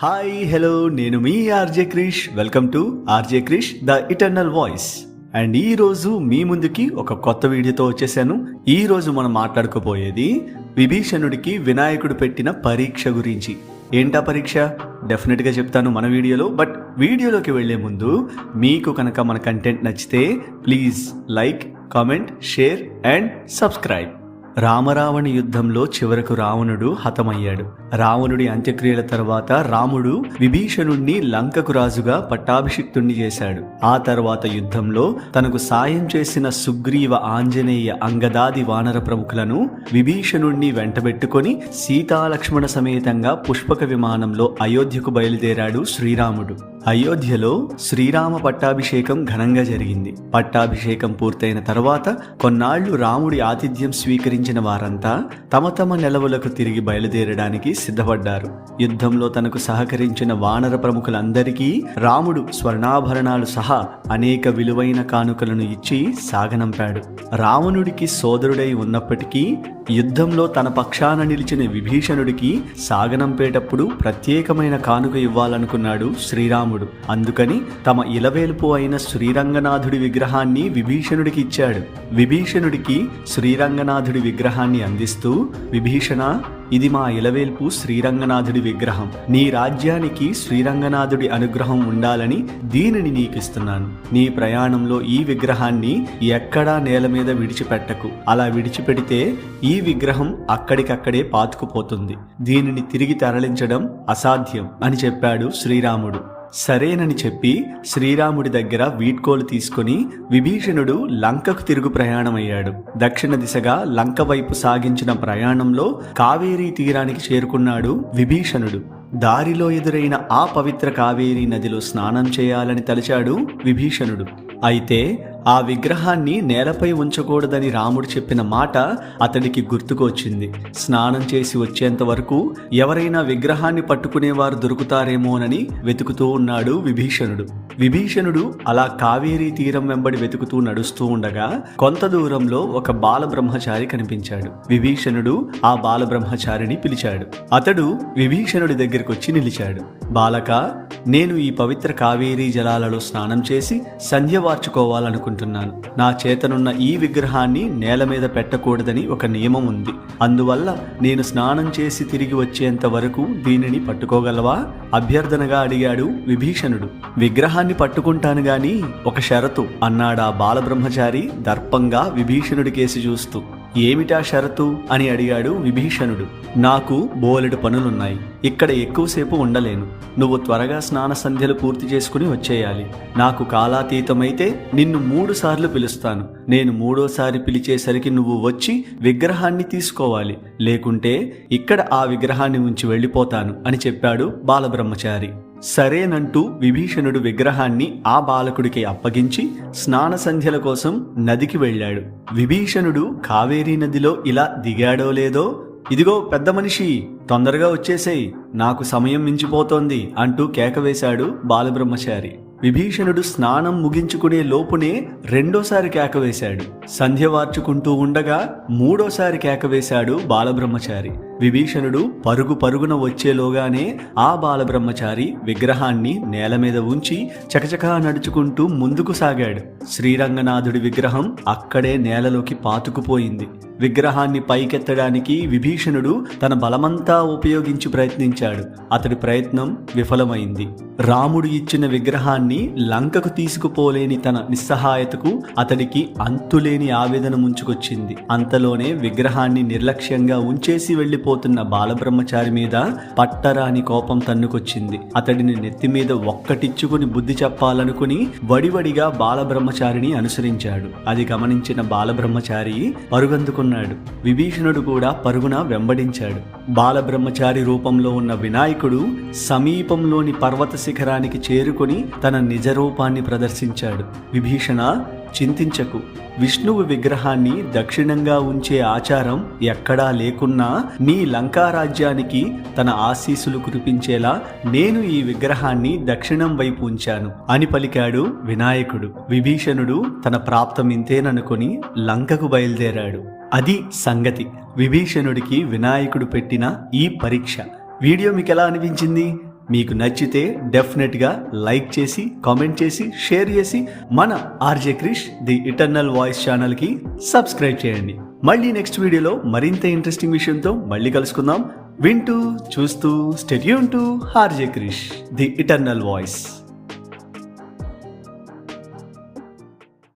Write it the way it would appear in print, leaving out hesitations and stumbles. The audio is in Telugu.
హాయ్ హలో, నేను మీ RJ Krish. Welcome to RJ Krish the eternal voice. And ఈ రోజు మీ ముందుకి ఒక కొత్త వీడియోతో వచ్చేసాను. ఈ రోజు మనం మాట్లాడుకోబోయేది విభీషణుడికి వినాయకుడు పెట్టిన పరీక్ష గురించి. ఏంటా పరీక్ష? డెఫినెట్గా చెప్తాను మన వీడియోలో. బట్ వీడియోలోకి వెళ్లే ముందు మీకు కనుక మన కంటెంట్ నచ్చితే please like, comment, share and subscribe. రామరావణ యుద్ధంలో చివరకు రావణుడు హతమయ్యాడు. రావణుడి అంత్యక్రియల తర్వాత రాముడు విభీషణుణ్ణి లంకకు రాజుగా పట్టాభిషిక్తుణ్ణి చేశాడు. ఆ తర్వాత యుద్ధంలో తనకు సాయం చేసిన సుగ్రీవ, ఆంజనేయ, అంగదాది వానర ప్రముఖులను విభీషణుణ్ణి వెంటబెట్టుకొని సీతాలక్ష్మణ సమేతంగా పుష్పక విమానంలో అయోధ్యకు బయలుదేరాడు శ్రీరాముడు. అయోధ్యలో శ్రీరామ పట్టాభిషేకం ఘనంగా జరిగింది. పట్టాభిషేకం పూర్తయిన తర్వాత కొన్నాళ్లు రాముడి ఆతిథ్యం స్వీకరించిన వారంతా తమ తమ నెలవులకు తిరిగి బయలుదేరడానికి సిద్ధపడ్డారు. యుద్ధంలో తనకు సహకరించిన వానర ప్రముఖులందరికీ రాముడు స్వర్ణాభరణాలు సహా అనేక విలువైన కానుకలను ఇచ్చి సాగనంపాడు. రావణుడికి సోదరుడై ఉన్నప్పటికీ యుద్ధంలో తన పక్షాన నిలిచిన విభీషణుడికి సాగనంపేటప్పుడు ప్రత్యేకమైన కానుక ఇవ్వాలనుకున్నాడు శ్రీరాముడు. అందుకని తమ ఇలవేల్పు అయిన శ్రీరంగనాథుడి విగ్రహాన్ని విభీషణుడికి ఇచ్చాడు. విభీషణుడికి శ్రీరంగనాథుడి విగ్రహాన్ని అందిస్తూ, విభీషణ, ఇది మా ఇలవేల్పు శ్రీరంగనాథుడి విగ్రహం. నీ రాజ్యానికి శ్రీరంగనాథుడి అనుగ్రహం ఉండాలని దీనిని నీకిస్తున్నాను. నీ ప్రయాణంలో ఈ విగ్రహాన్ని ఎక్కడా నేల మీద విడిచిపెట్టకు. అలా విడిచిపెడితే ఈ విగ్రహం అక్కడికక్కడే పాతుకుపోతుంది. దీనిని తిరిగి తరలించడం అసాధ్యం అని చెప్పాడు శ్రీరాముడు. సరేనని చెప్పి శ్రీరాముడి దగ్గర వీడ్కోలు తీసుకుని విభీషణుడు లంకకు తిరుగు ప్రయాణమయ్యాడు. దక్షిణ దిశగా లంక వైపు సాగించిన ప్రయాణంలో కావేరీ తీరానికి చేరుకున్నాడు విభీషణుడు. దారిలో ఎదురైన ఆ పవిత్ర కావేరీ నదిలో స్నానం చేయాలని తలచాడు విభీషణుడు. అయితే ఆ విగ్రహాన్ని నేలపై ఉంచకూడదని రాముడు చెప్పిన మాట అతడికి గుర్తుకొచ్చింది. స్నానం చేసి వచ్చేంత వరకు ఎవరైనా విగ్రహాన్ని పట్టుకునేవారు దొరుకుతారేమోనని వెతుకుతూ ఉన్నాడు విభీషణుడు. విభీషణుడు అలా కావేరీ తీరం వెంబడి వెతుకుతూ నడుస్తూ ఉండగా కొంత దూరంలో ఒక బాలబ్రహ్మచారి కనిపించాడు. విభీషణుడు ఆ బాలబ్రహ్మచారిని పిలిచాడు. అతడు విభీషణుడి దగ్గరికి వచ్చి నిలిచాడు. బాలక, నేను ఈ పవిత్ర కావేరీ జలాలలో స్నానం చేసి సంధ్య వార్చుకోవాలనుకుంటున్నాను. నా చేతనున్న ఈ విగ్రహాన్ని నేల మీద పెట్టకూడదని ఒక నియమం ఉంది. అందువల్ల నేను స్నానం చేసి తిరిగి వచ్చేంత వరకు దీనిని పట్టుకోగలవా? అభ్యర్థనగా అడిగాడు విభీషణుడు. విగ్రహాన్ని పట్టుకుంటాను గాని ఒక షరతు అన్నాడా బాలబ్రహ్మచారి దర్పంగా విభీషణుడి కేసి చూస్తూ. ఏమిటా షరతు అని అడిగాడు విభీషణుడు. నాకు బోలెడు పనులున్నాయి, ఇక్కడ ఎక్కువసేపు ఉండలేను. నువ్వు త్వరగా స్నాన సంధ్యలు పూర్తి చేసుకుని వచ్చేయాలి. నాకు కాలాతీతమైతే నిన్ను 3 సార్లు పిలుస్తాను. నేను 3వ పిలిచేసరికి నువ్వు వచ్చి విగ్రహాన్ని తీసుకోవాలి. లేకుంటే ఇక్కడ ఆ విగ్రహాన్ని ఉంచి వెళ్ళిపోతాను అని చెప్పాడు బాలబ్రహ్మచారి. సరేనంటూ విభీషణుడు విగ్రహాన్ని ఆ బాలకుడికి అప్పగించి స్నాన సంధ్యల కోసం నదికి వెళ్ళాడు. విభీషణుడు కావేరీ నదిలో ఇలా దిగాడో లేదో, ఇదిగో పెద్ద మనిషి, తొందరగా వచ్చేసేయ్, నాకు సమయం మించిపోతోంది అంటూ కేకవేశాడు బాలబ్రహ్మచారి. విభీషణుడు స్నానం ముగించుకునే లోపునే 2వ కేకవేశాడు. సంధ్య వార్చుకుంటూ ఉండగా 3వ కేకవేశాడు బాలబ్రహ్మచారి. విభీషణుడు పరుగున వచ్చేలోగానే ఆ బాలబ్రహ్మచారి విగ్రహాన్ని నేల మీద ఉంచి చకచకా నడుచుకుంటూ ముందుకు సాగాడు. శ్రీరంగనాథుడి విగ్రహం అక్కడే నేలలోకి పాతుకుపోయింది. విగ్రహాన్ని పైకెత్తడానికి విభీషణుడు తన బలమంతా ఉపయోగించి ప్రయత్నించాడు. అతడి ప్రయత్నం విఫలమైంది. రాముడు ఇచ్చిన విగ్రహాన్ని లంకకు తీసుకుపోలేని తన నిస్సహాయతకు అతడికి అంతులేని ఆవేదన ముంచుకొచ్చింది. అంతలోనే విగ్రహాన్ని నిర్లక్ష్యంగా ఉంచేసి వెళ్లిపోతున్న బాలబ్రహ్మచారి మీద పట్టరాని కోపం తన్నుకొచ్చింది. అతడిని నెత్తి మీద ఒక్కటిచ్చుకుని బుద్ధి చెప్పాలనుకుని వడివడిగా బాలబ్రహ్మచారిని అనుసరించాడు. అది గమనించిన బాలబ్రహ్మచారి పరుగందుకున్నాడు. విభీషణుడు కూడా పరుగున వెంబడించాడు. బాలబ్రహ్మచారి రూపంలో ఉన్న వినాయకుడు సమీపంలోని పర్వత శిఖరానికి చేరుకొని తన నిజ రూపాన్ని ప్రదర్శించాడు. విభీషణ, చింతించకు. విష్ణువు విగ్రహాన్ని దక్షిణంగా ఉంచే ఆచారం ఎక్కడా లేకున్నా నీ లంకారాజ్యానికి తన ఆశీస్సులు కురిపించేలా నేను ఈ విగ్రహాన్ని దక్షిణం వైపు ఉంచాను అని పలికాడు వినాయకుడు. విభీషణుడు తన ప్రాప్తం ఇంతేననుకుని లంకకు బయలుదేరాడు. అది సంగతి. విభీషణుడికి వినాయకుడు పెట్టిన ఈ పరీక్ష. వీడియో మీకు ఎలా అనిపించింది? మీకు నచ్చితే డెఫినెట్గా లైక్ చేసి కామెంట్ చేసి షేర్ చేసి మన RJ Krish the eternal voice ఛానల్కి సబ్స్క్రైబ్ చేయండి. మళ్ళీ నెక్స్ట్ వీడియోలో మరింత ఇంట్రెస్టింగ్ విషయంతో మళ్ళీ కలుసుకుందాం. వింటూ చూస్తూ stay tune to RJ Krish the eternal voice.